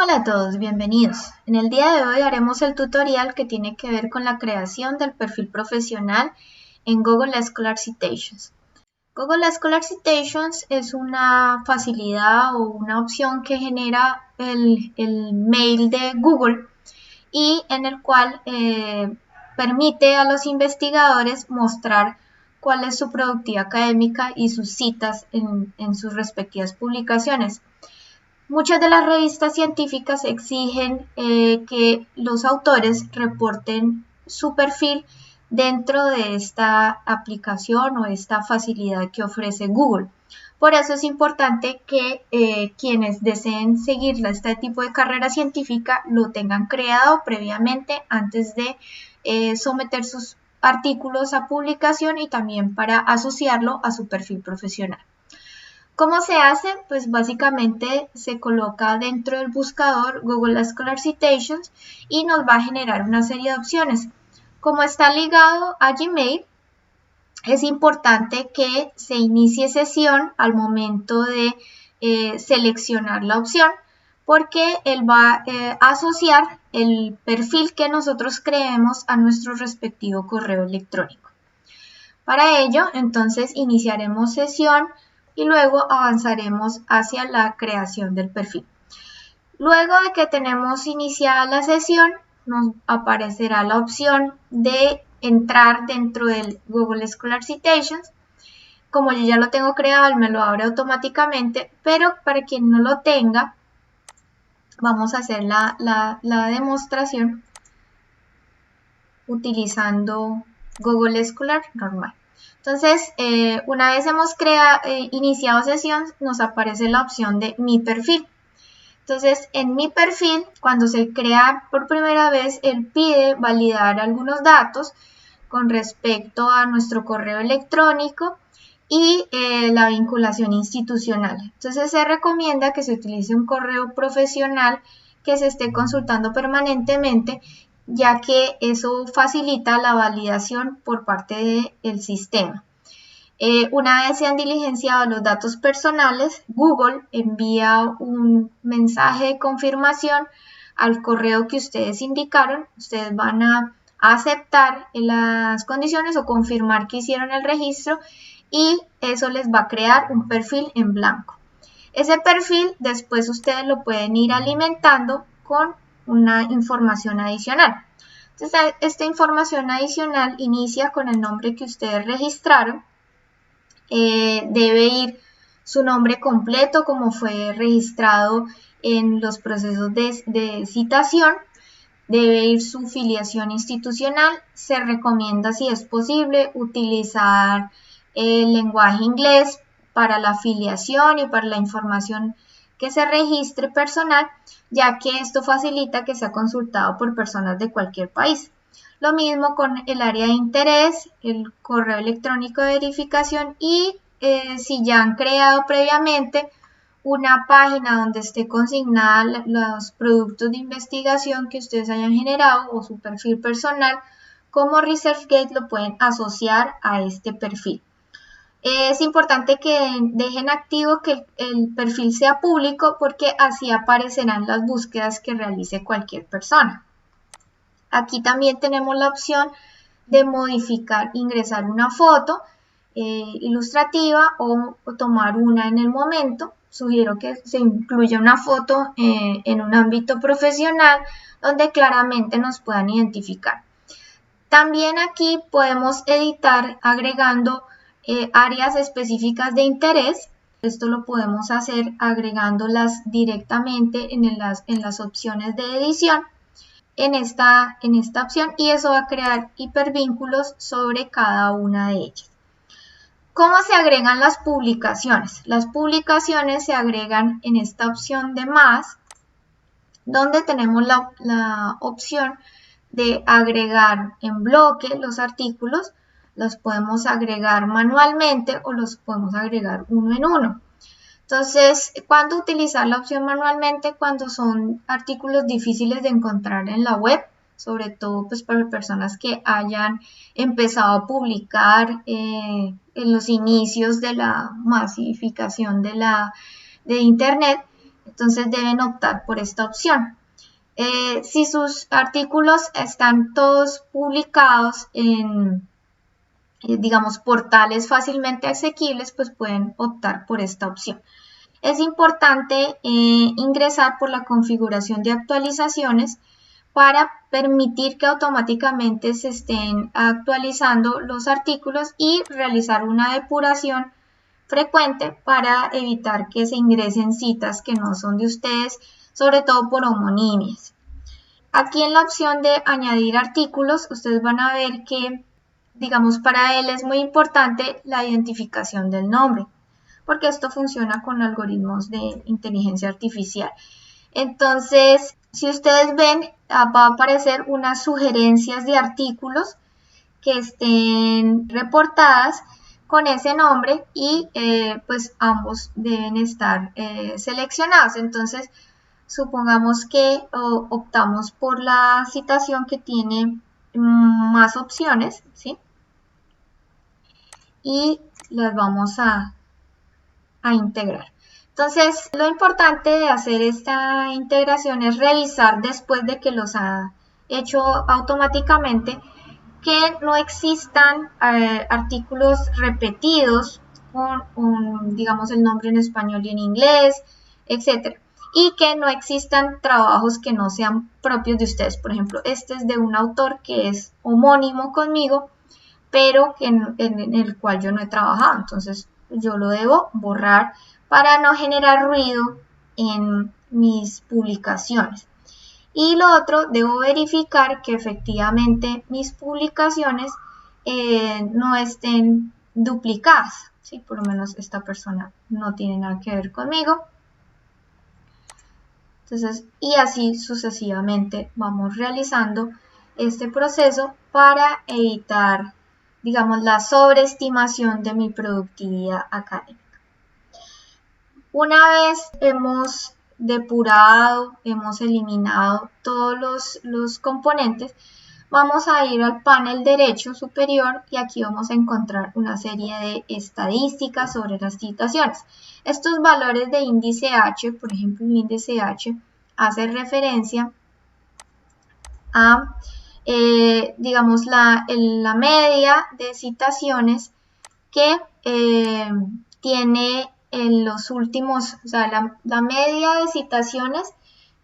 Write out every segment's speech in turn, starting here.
Hola a todos, bienvenidos. En el día de hoy haremos el tutorial que tiene que ver con la creación del perfil profesional en Google Scholar Citations. Google Scholar Citations es una facilidad o una opción que genera el mail de Google y en el cual permite a los investigadores mostrar cuál es su productividad académica y sus citas en sus respectivas publicaciones. Muchas de las revistas científicas exigen que los autores reporten su perfil dentro de esta aplicación o esta facilidad que ofrece Google. Por eso es importante que quienes deseen seguir este tipo de carrera científica lo tengan creado previamente antes de someter sus artículos a publicación y también para asociarlo a su perfil profesional. ¿Cómo se hace? Pues básicamente se coloca dentro del buscador Google Scholar Citations y nos va a generar una serie de opciones. Como está ligado a Gmail, es importante que se inicie sesión al momento de seleccionar la opción porque él va a asociar el perfil que nosotros creemos a nuestro respectivo correo electrónico. Para ello, entonces, iniciaremos sesión y luego avanzaremos hacia la creación del perfil. Luego de que tenemos iniciada la sesión, nos aparecerá la opción de entrar dentro del Google Scholar Citations. Como yo ya lo tengo creado, él me lo abre automáticamente, pero para quien no lo tenga, vamos a hacer la demostración utilizando Google Scholar normal. Entonces, una vez hemos iniciado sesión, nos aparece la opción de Mi perfil. Entonces, en Mi perfil, cuando se crea por primera vez, él pide validar algunos datos con respecto a nuestro correo electrónico y la vinculación institucional. Entonces, se recomienda que se utilice un correo profesional que se esté consultando permanentemente, ya que eso facilita la validación por parte del sistema. Una vez se han diligenciado los datos personales, Google envía un mensaje de confirmación al correo que ustedes indicaron. Ustedes van a aceptar las condiciones o confirmar que hicieron el registro y eso les va a crear un perfil en blanco. Ese perfil después ustedes lo pueden ir alimentando con una información adicional. Entonces, esta información adicional inicia con el nombre que ustedes registraron. Debe ir su nombre completo como fue registrado en los procesos de citación. Debe ir su filiación institucional. Se recomienda, si es posible, utilizar el lenguaje inglés para la afiliación y para la información que se registre personal, ya que esto facilita que sea consultado por personas de cualquier país. Lo mismo con el área de interés, el correo electrónico de verificación y si ya han creado previamente una página donde esté consignada los productos de investigación que ustedes hayan generado o su perfil personal, como ResearchGate lo pueden asociar a este perfil. Es importante que dejen activo que el perfil sea público porque así aparecerán las búsquedas que realice cualquier persona. Aquí también tenemos la opción de modificar, ingresar una foto ilustrativa o tomar una en el momento. Sugiero que se incluya una foto en un ámbito profesional donde claramente nos puedan identificar. También aquí podemos editar agregando áreas específicas de interés. Esto lo podemos hacer agregándolas directamente en las opciones de edición en esta opción y eso va a crear hipervínculos sobre cada una de ellas. ¿Cómo se agregan las publicaciones? Las publicaciones se agregan en esta opción de más, donde tenemos la opción de agregar en bloque los artículos. Los podemos agregar manualmente o los podemos agregar uno en uno. Entonces, ¿cuándo utilizar la opción manualmente? Cuando son artículos difíciles de encontrar en la web, sobre todo pues para personas que hayan empezado a publicar en los inicios de la masificación de Internet Entonces deben optar por esta opción. Si sus artículos están todos publicados en, digamos, portales fácilmente asequibles, pues pueden optar por esta opción. Es importante ingresar por la configuración de actualizaciones para permitir que automáticamente se estén actualizando los artículos y realizar una depuración frecuente para evitar que se ingresen citas que no son de ustedes, sobre todo por homonimias. Aquí en la opción de añadir artículos, ustedes van a ver que, digamos, para él es muy importante la identificación del nombre, porque esto funciona con algoritmos de inteligencia artificial. Entonces, si ustedes ven, va a aparecer unas sugerencias de artículos que estén reportadas con ese nombre y pues ambos deben estar seleccionados. Entonces, supongamos que optamos por la citación que tiene más opciones, ¿sí? Y las vamos a integrar. Entonces, lo importante de hacer esta integración es revisar después de que los ha hecho automáticamente que no existan artículos repetidos con digamos, el nombre en español y en inglés, etc. Y que no existan trabajos que no sean propios de ustedes. Por ejemplo, este es de un autor que es homónimo conmigo, pero en el cual yo no he trabajado. Entonces, yo lo debo borrar para no generar ruido en mis publicaciones. Y lo otro, debo verificar que efectivamente mis publicaciones no estén duplicadas, ¿sí? Por lo menos esta persona no tiene nada que ver conmigo. Entonces, y así sucesivamente vamos realizando este proceso para evitar, digamos, la sobreestimación de mi productividad académica. Una vez hemos depurado, hemos eliminado todos los componentes, vamos a ir al panel derecho superior y aquí vamos a encontrar una serie de estadísticas sobre las citaciones. Estos valores de índice H, por ejemplo, el índice H hace referencia a, digamos, la media de citaciones que tiene en los últimos, o sea, la media de citaciones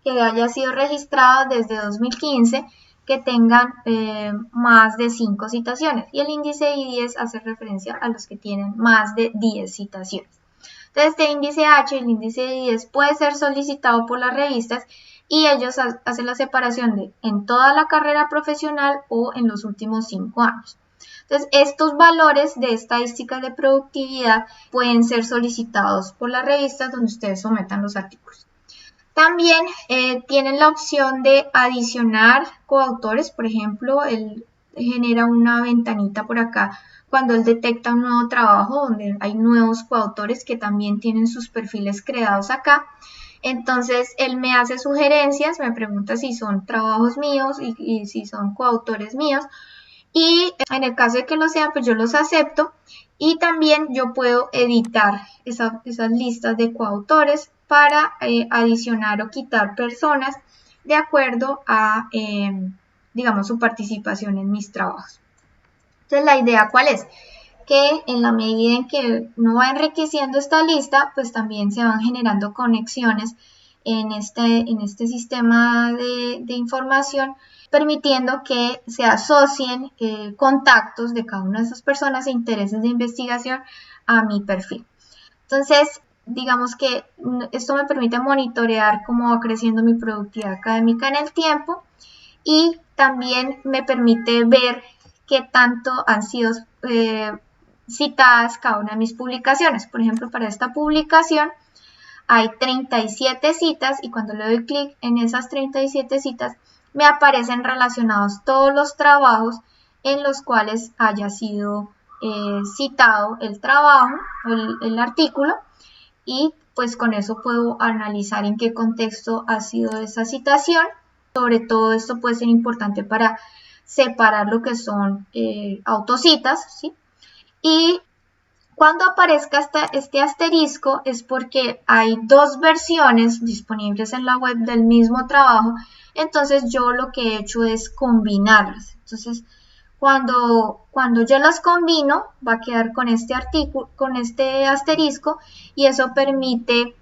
que haya sido registrada desde 2015 que tengan más de 5 citaciones. Y el índice I10 hace referencia a los que tienen más de 10 citaciones. Entonces, este índice H, el índice I10, puede ser solicitado por las revistas y ellos hacen la separación de en toda la carrera profesional o en los últimos 5 años. Entonces, estos valores de estadísticas de productividad pueden ser solicitados por las revistas donde ustedes sometan los artículos. También tienen la opción de adicionar coautores, por ejemplo, él genera una ventanita por acá cuando él detecta un nuevo trabajo donde hay nuevos coautores que también tienen sus perfiles creados acá. Entonces, él me hace sugerencias, me pregunta si son trabajos míos y si son coautores míos. Y en el caso de que lo sean, pues yo los acepto y también yo puedo editar esas listas de coautores para adicionar o quitar personas de acuerdo a, digamos, su participación en mis trabajos. Entonces, la idea, ¿cuál es? Que en la medida en que uno va enriqueciendo esta lista, pues también se van generando conexiones en este sistema de información, permitiendo que se asocien contactos de cada una de esas personas e intereses de investigación a mi perfil. Entonces, digamos que esto me permite monitorear cómo va creciendo mi productividad académica en el tiempo y también me permite ver qué tanto han sido citadas cada una de mis publicaciones. Por ejemplo, para esta publicación hay 37 citas y cuando le doy clic en esas 37 citas me aparecen relacionados todos los trabajos en los cuales haya sido citado el trabajo, el artículo, y pues con eso puedo analizar en qué contexto ha sido esa citación. Sobre todo esto puede ser importante para separar lo que son autocitas, ¿sí? Y Cuando aparezca este asterisco es porque hay dos versiones disponibles en la web del mismo trabajo, entonces yo lo que he hecho es combinarlas. Entonces, cuando yo las combino, va a quedar con este artículo, con este asterisco, y eso permite,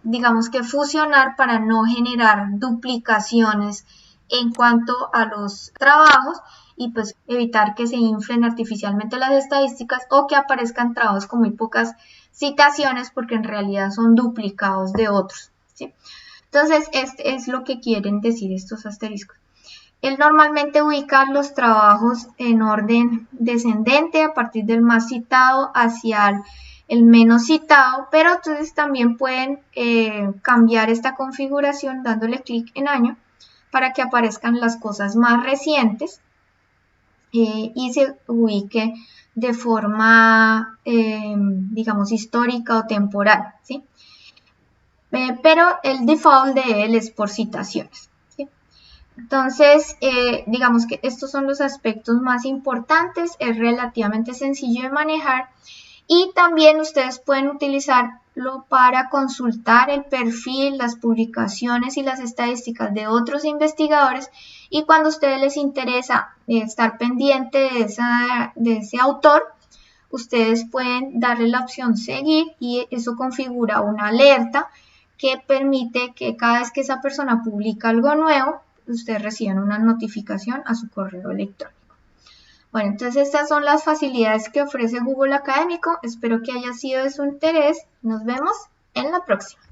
digamos que fusionar para no generar duplicaciones en cuanto a los trabajos y pues evitar que se inflen artificialmente las estadísticas o que aparezcan trabajos con muy pocas citaciones porque en realidad son duplicados de otros, ¿sí? Entonces, este es lo que quieren decir estos asteriscos. Él normalmente ubica los trabajos en orden descendente a partir del más citado hacia el menos citado, pero entonces también pueden cambiar esta configuración dándole clic en año para que aparezcan las cosas más recientes y se ubique de forma, digamos, histórica o temporal, ¿sí? Pero el default de él es por citaciones. Entonces, digamos que estos son los aspectos más importantes, es relativamente sencillo de manejar y también ustedes pueden utilizarlo para consultar el perfil, las publicaciones y las estadísticas de otros investigadores y cuando a ustedes les interesa estar pendiente de ese autor, ustedes pueden darle la opción seguir y eso configura una alerta que permite que cada vez que esa persona publica algo nuevo, ustedes reciban una notificación a su correo electrónico. Bueno, entonces estas son las facilidades que ofrece Google Académico. Espero que haya sido de su interés. Nos vemos en la próxima.